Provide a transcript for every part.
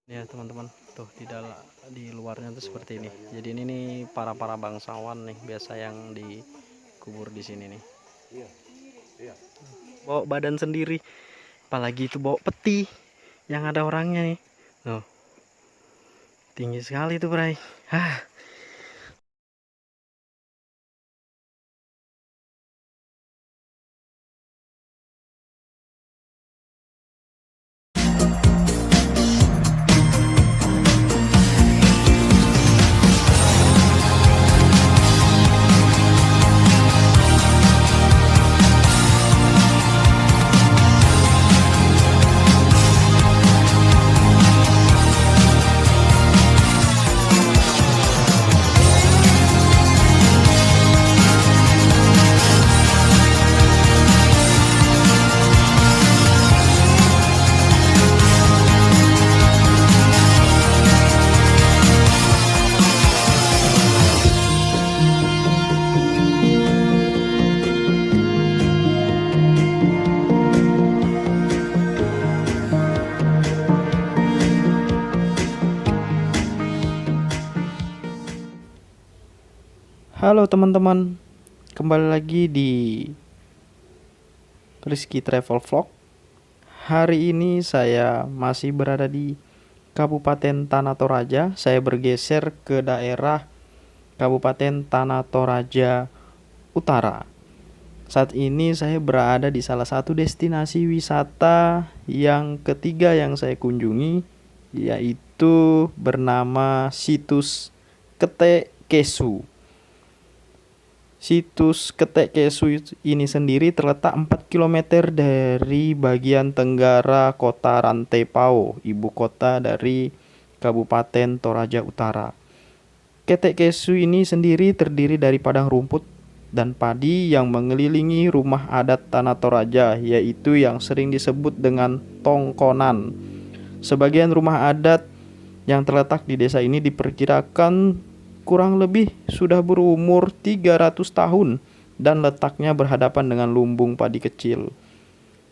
Ya teman-teman, tuh di luarnya tuh seperti ini. Jadi ini nih para bangsawan nih biasa yang dikubur di sini nih. Bawa badan sendiri, apalagi itu bawa peti yang ada orangnya nih. Tuh, tinggi sekali tuh, Bray. Halo teman-teman, kembali lagi di Rizky Travel Vlog. Hari ini saya masih berada di Kabupaten Tanah Toraja. Saya bergeser ke daerah Kabupaten Tanah Toraja Utara. Saat ini saya berada di salah satu destinasi wisata yang ketiga yang saya kunjungi, yaitu bernama Situs Ketek Kesu. Situs Ketek Kesu ini sendiri terletak 4 km dari bagian tenggara kota Rantepao, ibu kota dari Kabupaten Toraja Utara. Ketek Kesu ini sendiri terdiri dari padang rumput dan padi yang mengelilingi rumah adat Tanah Toraja, yaitu yang sering disebut dengan tongkonan. Sebagian rumah adat yang terletak di desa ini diperkirakan kurang lebih sudah berumur 300 tahun dan letaknya berhadapan dengan lumbung padi kecil.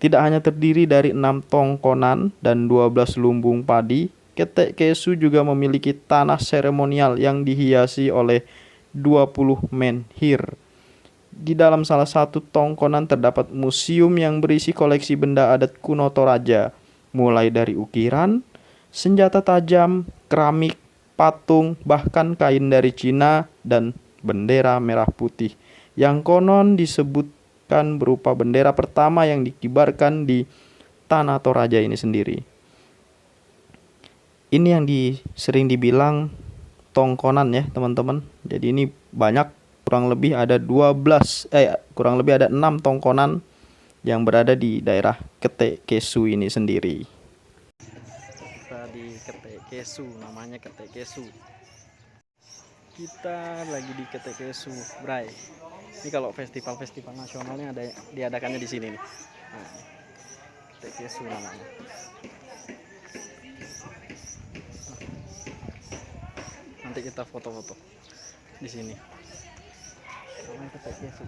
Tidak hanya terdiri dari 6 tongkonan dan 12 lumbung padi, Ketek Kesu juga memiliki tanah seremonial yang dihiasi oleh 20 menhir. Di dalam salah satu tongkonan terdapat museum yang berisi koleksi benda adat kuno Toraja, mulai dari ukiran, senjata tajam, keramik, patung, bahkan kain dari Cina dan bendera merah putih yang konon disebutkan berupa bendera pertama yang dikibarkan di Tanah Toraja ini sendiri. Ini yang sering dibilang tongkonan ya teman-teman. Jadi ini banyak, kurang lebih ada 6 tongkonan yang berada di daerah Ketek Kesu ini sendiri. Di Ketek Kesu, namanya Ketek Kesu. Kita lagi di Ketek Kesu, Bray. Ini kalau festival nasionalnya ada diadakannya di sini nih. Nah, Ketek Kesu namanya. Nanti kita foto-foto di sini. Namanya Ketek Kesu.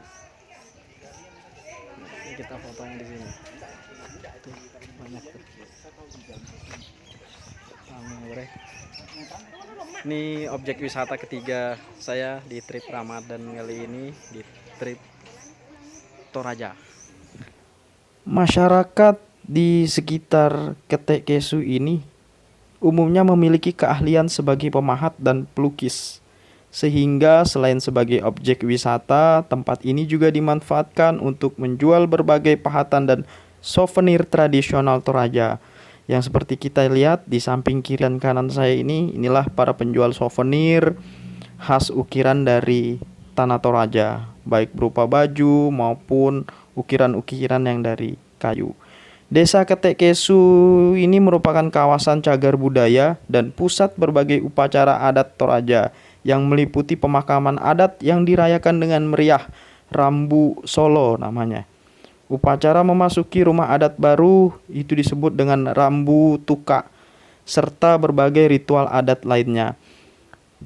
Ini kita fotonya di sini. Tuh, banyak tuh. Ini objek wisata ketiga saya di trip Ramadan kali ini, di trip Toraja. Masyarakat di sekitar Ketek Kesu ini umumnya memiliki keahlian sebagai pemahat dan pelukis, sehingga selain sebagai objek wisata, tempat ini juga dimanfaatkan untuk menjual berbagai pahatan dan souvenir tradisional Toraja. Yang seperti kita lihat di samping kiri dan kanan saya inilah para penjual souvenir khas ukiran dari Tanah Toraja, baik berupa baju maupun ukiran-ukiran yang dari kayu. Desa Ketek Kesu ini merupakan kawasan cagar budaya dan pusat berbagai upacara adat Toraja yang meliputi pemakaman adat yang dirayakan dengan meriah, Rambu Solo namanya. Upacara memasuki rumah adat baru itu disebut dengan Rambu Tuka, serta berbagai ritual adat lainnya.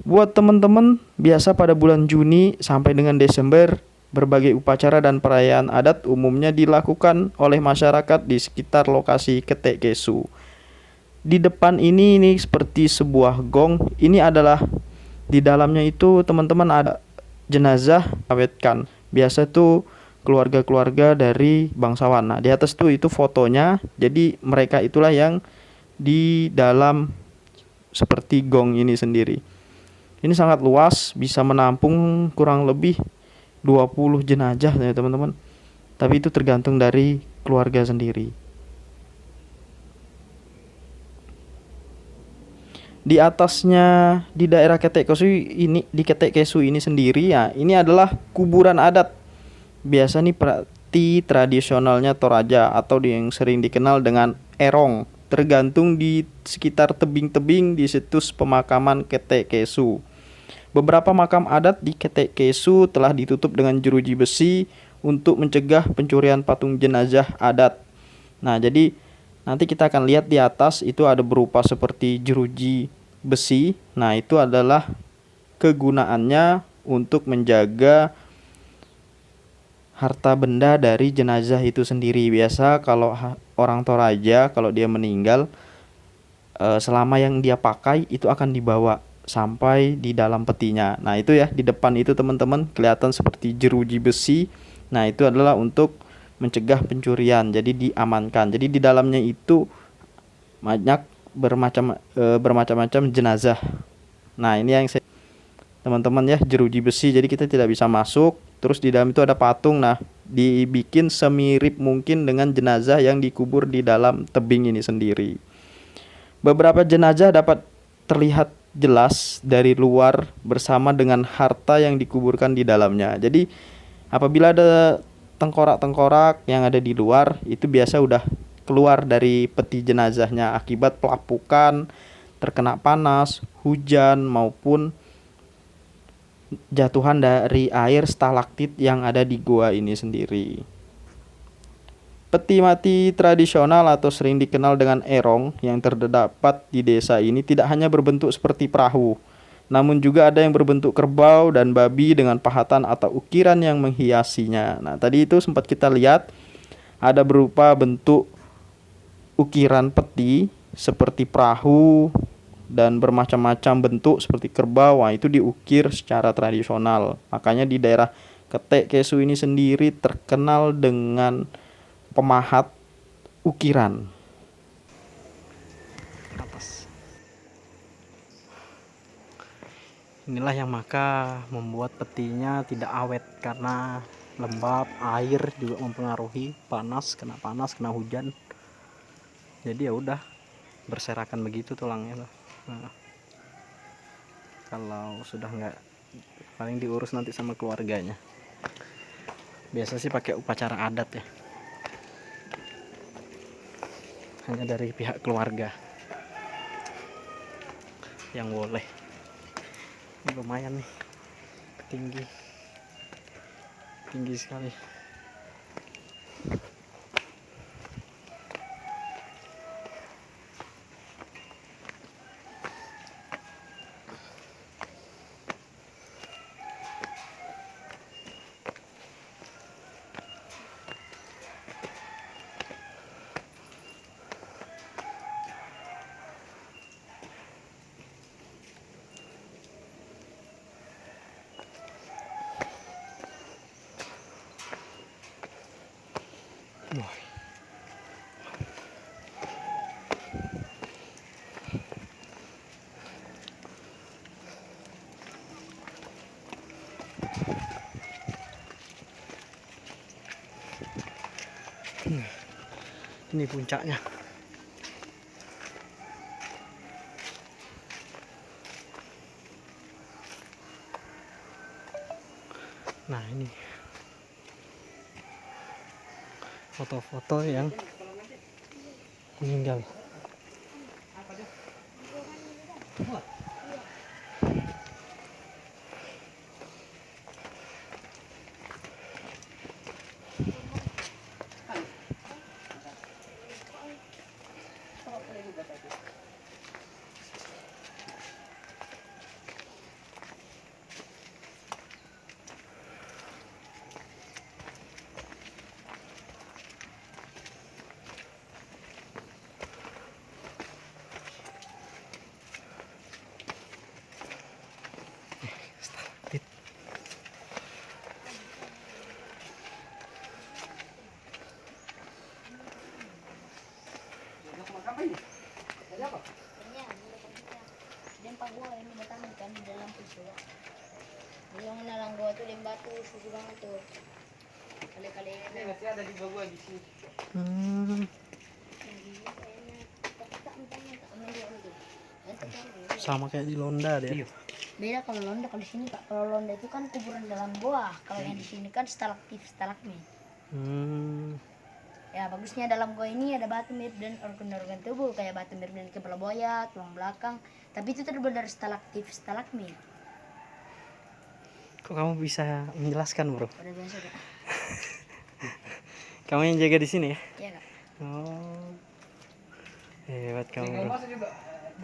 Buat teman-teman, biasa pada bulan Juni sampai dengan Desember, berbagai upacara dan perayaan adat umumnya dilakukan oleh masyarakat di sekitar lokasi Ketek Kesu. Di depan ini seperti sebuah gong. Ini adalah di dalamnya itu teman-teman ada jenazah awetkan. Biasa tuh keluarga-keluarga dari bangsawan. Nah, di atas tuh itu fotonya. Jadi mereka itulah yang di dalam seperti gong ini sendiri. Ini sangat luas, bisa menampung kurang lebih 20 jenazah ya teman-teman. Tapi itu tergantung dari keluarga sendiri. Di atasnya di daerah Ketek Kesu ini, di Ketek Kesu ini sendiri ya, ini adalah kuburan adat. Biasa nih praktik tradisionalnya Toraja atau yang sering dikenal dengan erong, tergantung di sekitar tebing-tebing di situs pemakaman Ketek Kesu. Beberapa makam adat di Ketek Kesu telah ditutup dengan jeruji besi untuk mencegah pencurian patung jenazah adat. Nah, jadi nanti kita akan lihat di atas itu ada berupa seperti jeruji besi. Nah, itu adalah kegunaannya untuk menjaga harta benda dari jenazah itu sendiri. Biasa kalau orang Toraja kalau dia meninggal, selama yang dia pakai itu akan dibawa sampai di dalam petinya. Nah, itu ya di depan itu teman-teman kelihatan seperti jeruji besi. Nah, itu adalah untuk mencegah pencurian. Jadi diamankan. Jadi di dalamnya itu banyak bermacam-macam jenazah. Nah, ini yang teman-teman ya, jeruji besi. Jadi kita tidak bisa masuk. Terus di dalam itu ada patung. Nah, dibikin semirip mungkin dengan jenazah yang dikubur di dalam tebing ini sendiri. Beberapa jenazah dapat terlihat jelas dari luar bersama dengan harta yang dikuburkan di dalamnya. Jadi apabila ada tengkorak-tengkorak yang ada di luar, itu biasa udah keluar dari peti jenazahnya akibat pelapukan, terkena panas, hujan maupun jatuhan dari air stalaktit yang ada di gua ini sendiri. Peti mati tradisional atau sering dikenal dengan erong yang terdapat di desa ini tidak hanya berbentuk seperti perahu, namun juga ada yang berbentuk kerbau dan babi dengan pahatan atau ukiran yang menghiasinya. Nah, tadi itu sempat kita lihat ada berupa bentuk ukiran peti seperti perahu dan bermacam-macam bentuk seperti kerbau. Nah, itu diukir secara tradisional. Makanya di daerah Ketek Kesu ini sendiri terkenal dengan pemahat ukiran. Atas. Inilah yang maka membuat petinya tidak awet karena lembab, air juga mempengaruhi, kena hujan. Jadi ya udah berserakan begitu tulangnya. Nah, kalau sudah nggak, paling diurus nanti sama keluarganya. Biasa sih pakai upacara adat ya, hanya dari pihak keluarga yang boleh. Ini lumayan nih, tinggi sekali. Ini puncaknya. Nah, ini foto-foto yang meninggal. gua ini batang kan di dalam itu ya. Yang nalang gua tuh lem batu susu banget tuh. Kali-kali ini masih ada di bawah di sini. Sama kayak di Londa deh. Beda kalau Londa, kalau di sini Kak. Kalau Londa itu kan kuburan dalam gua. Kalau yang di sini kan stalaktit, stalagmit. Ya bagusnya dalam gua ini ada batu mirip dan organ-organ tubuh kayak batu mirip dan kepala buaya, tulang belakang. Tapi itu terbuat dari stalaktit, stalagmit. Kok kamu bisa menjelaskan, Bro? Udah biasa Kak. Kamu yang jaga di sini ya? Iya Kak. Oh. Hebat kamu, Kalau Bro. masuk juga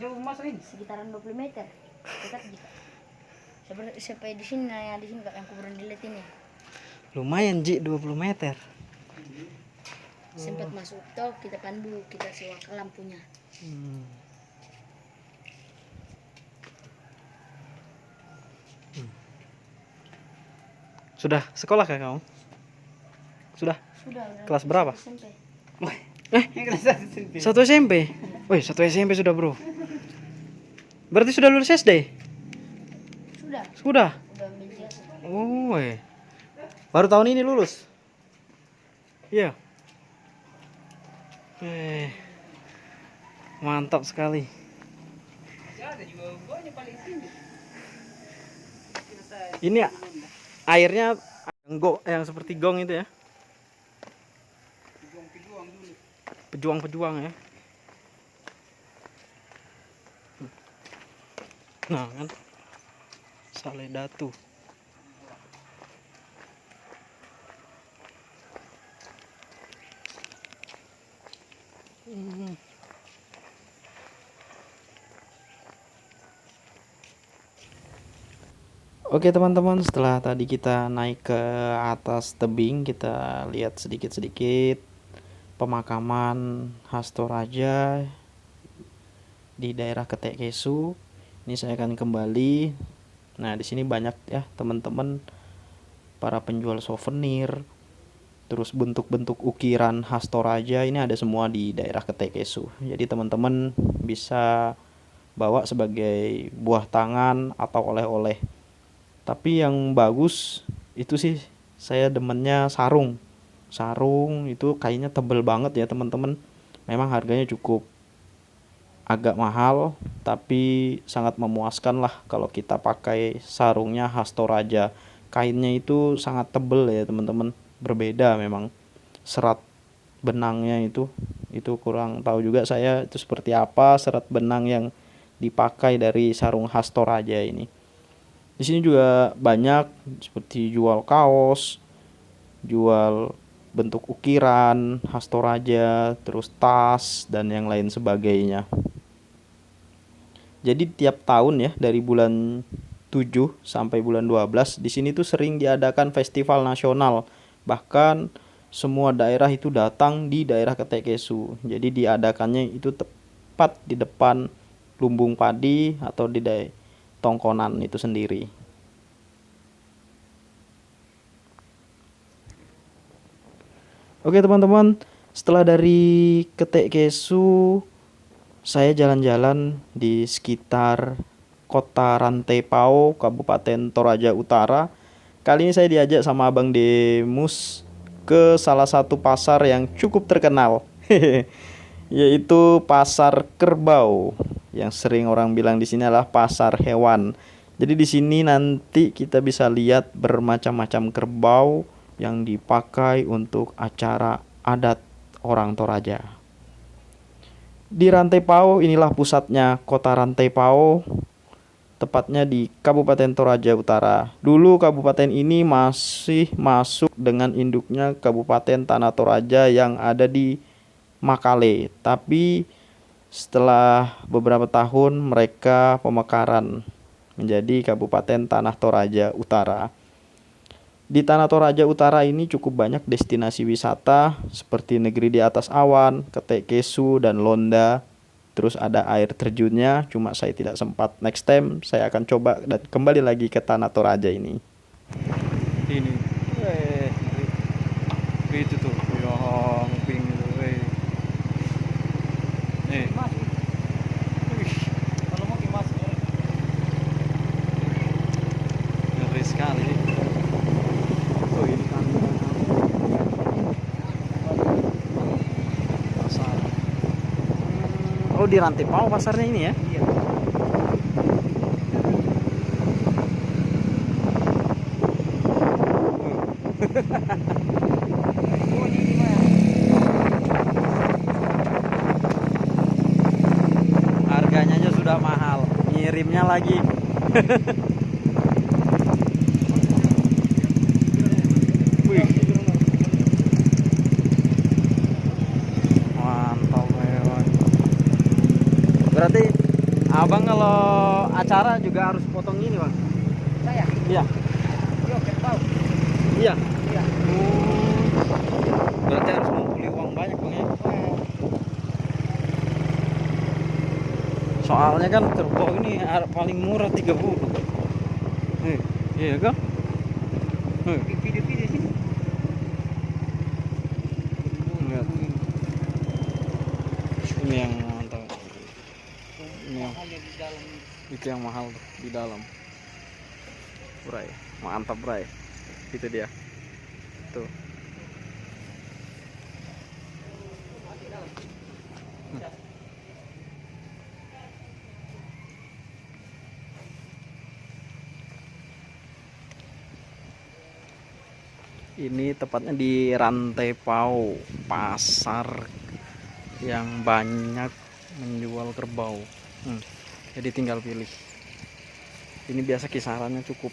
jauh masuk ini. Sekitaran 20 meter. Dekat jika. Sampai di sini, nah di sini Kak yang kuburan dilihat ini. Lumayan, Ji, 20 meter. Sempat masuk tol, kita pandu, kita sewa lampunya. Sudah sekolah kah kamu? Sudah. Sudah. Kelas berapa? SMP. Yang kelas satu sendiri. 1 SMP. Wih, 1 SMP sudah, Bro. Berarti sudah lulus SD? Sudah. Sudah. Udah ambil jasa. Oh, baru tahun ini lulus. Iya. Mantap sekali. Masih ada juga buahnya paling tinggi. Ini airnya yang seperti gong itu ya. Pejuang-pejuang dulu. Pejuang-pejuang ya. Nah kan, Saleh Datu. Oke teman-teman, setelah tadi kita naik ke atas tebing, kita lihat sedikit-sedikit pemakaman khas Toraja di daerah Ketek Kesu. Ini saya akan kembali. Nah, di sini banyak ya teman-teman para penjual souvenir, terus bentuk-bentuk ukiran khas Toraja. Ini ada semua di daerah Ketek Kesu. Jadi teman-teman bisa bawa sebagai buah tangan atau oleh-oleh. Tapi yang bagus itu sih saya demennya sarung. Sarung itu kayaknya tebel banget ya teman-teman. Memang harganya cukup agak mahal, tapi sangat memuaskan lah kalau kita pakai sarungnya khas Toraja. Kainnya itu sangat tebel ya teman-teman. Berbeda memang. Serat benangnya itu kurang tahu juga saya itu seperti apa serat benang yang dipakai dari sarung khas Toraja ini. Di sini juga banyak seperti jual kaos, jual bentuk ukiran khas Toraja, terus tas dan yang lain sebagainya. Jadi tiap tahun ya dari bulan 7 sampai bulan 12 di sini tuh sering diadakan festival nasional. Bahkan semua daerah itu datang di daerah Ketek Kesu. Jadi diadakannya itu tepat di depan lumbung padi atau di Tongkonan itu sendiri. Oke teman-teman, setelah dari Ketek Kesu, saya jalan-jalan di sekitar Kota Rantepao, Kabupaten Toraja Utara. Kali ini saya diajak sama Abang Demus ke salah satu pasar yang cukup terkenal, yaitu Pasar Kerbau. Yang sering orang bilang di sini adalah pasar hewan. Jadi di sini nanti kita bisa lihat bermacam-macam kerbau yang dipakai untuk acara adat orang Toraja. Di Rantepao inilah pusatnya Kota Rantepao, tepatnya di Kabupaten Toraja Utara. Dulu kabupaten ini masih masuk dengan induknya Kabupaten Tanah Toraja yang ada di Makale, tapi setelah beberapa tahun mereka pemekaran menjadi Kabupaten Tanah Toraja Utara. Di Tanah Toraja Utara ini cukup banyak destinasi wisata seperti Negeri di Atas Awan, Ketek Kesu, dan Londa. Terus ada air terjunnya, cuma saya tidak sempat. Next time saya akan coba dan kembali lagi ke Tanah Toraja ini. Ini, itu tuh, yang pink itu, Mas, kalau mau masuk. Oh, di Rantai Pau pasarnya ini ya. Iya. Bunyi di mana? Harganya aja sudah mahal, ngirimnya lagi. Wih, mantap hewan. Berarti abang kalau acara juga harus potong ini bang? Saya. Iya. Yo, kerbau. Iya. Iya. Berarti harus ngumpulin uang banyak bang ya. Soalnya kan kerbau ini paling murah 30. Iya kan? Video-video sini. Lihat. Ini yang mantap. Ini yang Hanya di dalam. itu yang mahal tuh di dalam. Bray, mantap bray. Itu dia. Tuh. Ini tepatnya di Rantai Pau, pasar yang banyak menjual kerbau. Jadi tinggal pilih. Ini biasa kisarannya cukup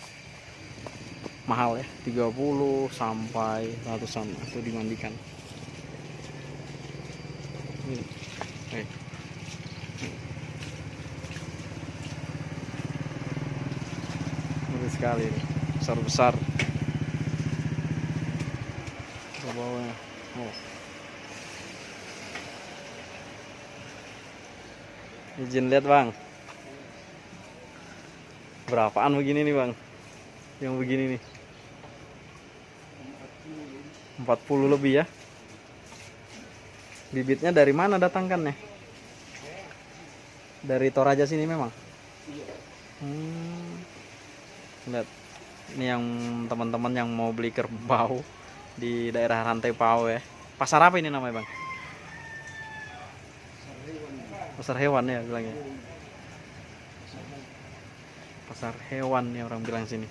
mahal ya, 30 sampai ratusan itu dimandikan. Ini. Bagus sekali ini. Besar-besar. Bawahnya. Oh. Izin lihat bang. Berapaan begini nih bang? Yang begini nih. 40 lebih ya. Bibitnya dari mana datangkannya? Dari Toraja sini memang. Lihat. Ini yang teman-teman yang mau beli kerbau di daerah Rantai Pau ya. Pasar apa ini namanya bang? Pasar hewan ya bilangnya. Pasar hewan nih orang bilang sini.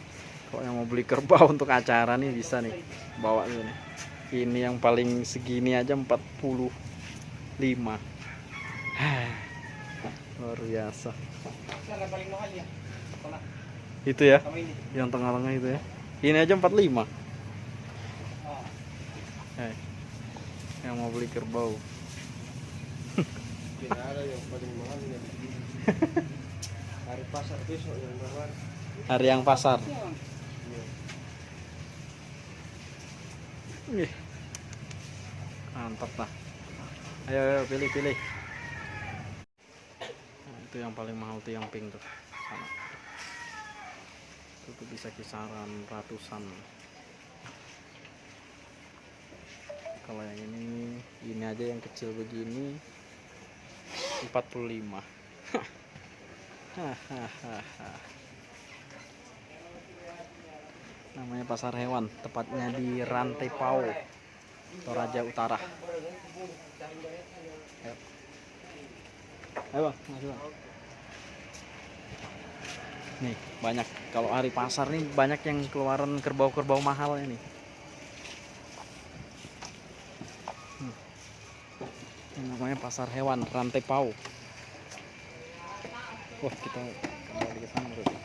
Kalau yang mau beli kerbau untuk acara nih bisa nih bawa nih. Ini yang paling segini aja 45. Luar biasa. Sana paling mahal ya. Tengah. Itu ya. Sama ini. Yang tengah-tengah itu ya. Ini aja 45. Yang mau beli kerbau. Tidak ada yang paling mahal yang hari pasar besok yang berwarna. Hari yang pasar. Ih. Mantap lah. Ayo pilih. Nah, itu yang paling mahal tuh yang pink tuh. Sana. Itu bisa kisaran ratusan. Kalau yang ini aja yang kecil begini 45. Namanya pasar hewan, tepatnya di Rantai Pau, Toraja Utara. Ayo bang, masuk bang. Nih banyak, kalau hari pasar nih banyak yang keluaran kerbau-kerbau mahal ini. Ini namanya pasar hewan Rantai Pau. Wah, kita kembali ke sana berarti.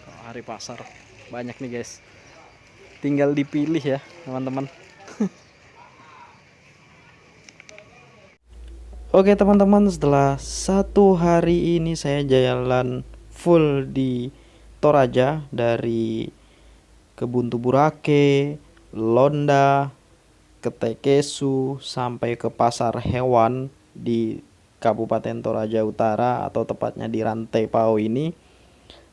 Kalau hari pasar banyak nih guys. Tinggal dipilih ya teman-teman. Oke teman-teman, setelah 1 hari ini saya jalan full di Toraja dari Kebun Tuburake, Londa, ke Tekesu sampai ke pasar hewan di Kabupaten Toraja Utara atau tepatnya di Rantai Pau ini.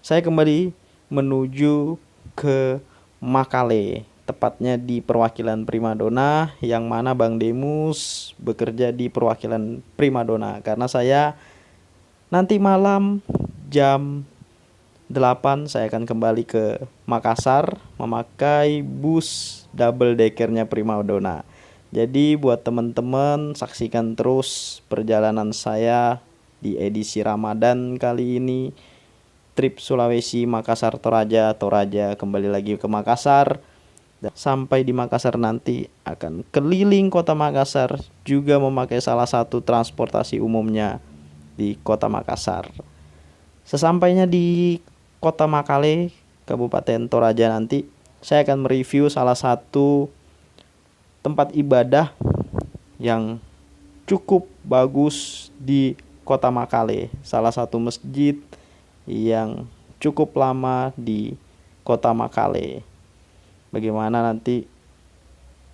Saya kembali menuju ke Makale, tepatnya di perwakilan Primadona, yang mana Bang Demus bekerja di perwakilan Primadona. Karena saya nanti malam jam 8 saya akan kembali ke Makassar memakai bus double deckernya Primadona. Jadi buat teman-teman, saksikan terus perjalanan saya di edisi Ramadan kali ini. Trip Sulawesi Makassar Toraja, Toraja kembali lagi ke Makassar. Dan sampai di Makassar nanti akan keliling kota Makassar, juga memakai salah satu transportasi umumnya di kota Makassar. Sesampainya di kota Makale, Kabupaten Toraja nanti, saya akan mereview salah satu tempat ibadah yang cukup bagus di kota Makale. Salah satu masjid yang cukup lama di kota Makale. Bagaimana nanti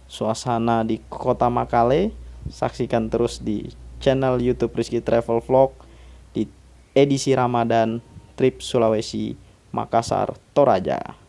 suasana di kota Makale, saksikan terus di channel YouTube Rizky Travel Vlog di edisi Ramadan Trip Sulawesi Makassar Toraja.